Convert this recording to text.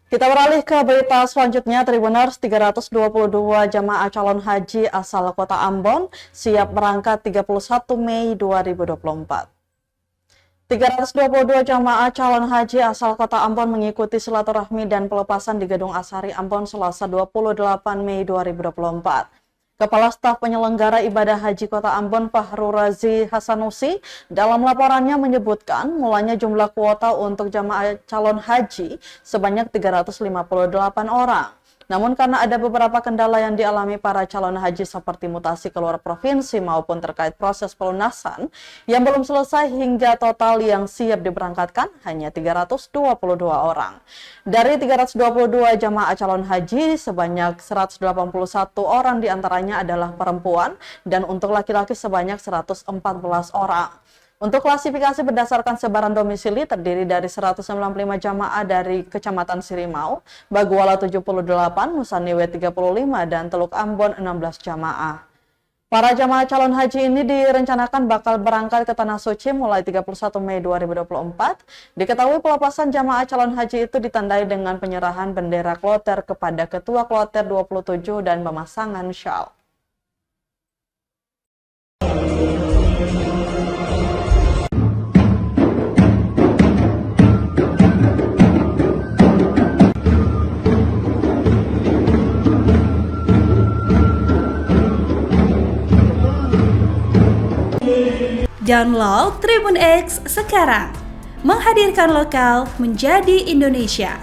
Kita beralih ke berita selanjutnya. Tribuners, 322 jamaah calon haji asal Kota Ambon siap berangkat 31 Mei 2024. 322 jamaah calon haji asal Kota Ambon mengikuti silaturahmi dan pelepasan di Gedung Asari Ambon Selasa 28 Mei 2024. Kepala Staf Penyelenggara Ibadah Haji Kota Ambon Fahru Razi Hasanusi dalam laporannya menyebutkan mulanya jumlah kuota untuk jamaah calon haji sebanyak 358 orang. Namun karena ada beberapa kendala yang dialami para calon haji seperti mutasi keluar provinsi maupun terkait proses pelunasan yang belum selesai hingga total yang siap diberangkatkan hanya 322 orang. Dari 322 jamaah calon haji, sebanyak 181 orang diantaranya adalah perempuan dan untuk laki-laki sebanyak 114 orang. Untuk klasifikasi berdasarkan sebaran domisili terdiri dari 195 jamaah dari Kecamatan Sirimau, Baguala 78, Nusaniwe 35, dan Teluk Ambon 16 jamaah. Para jamaah calon haji ini direncanakan bakal berangkat ke Tanah Suci mulai 31 Mei 2024. Diketahui pelepasan jamaah calon haji itu ditandai dengan penyerahan bendera kloter kepada Ketua Kloter 27 dan pemasangan syal. Download Tribun X sekarang, menghadirkan lokal menjadi Indonesia.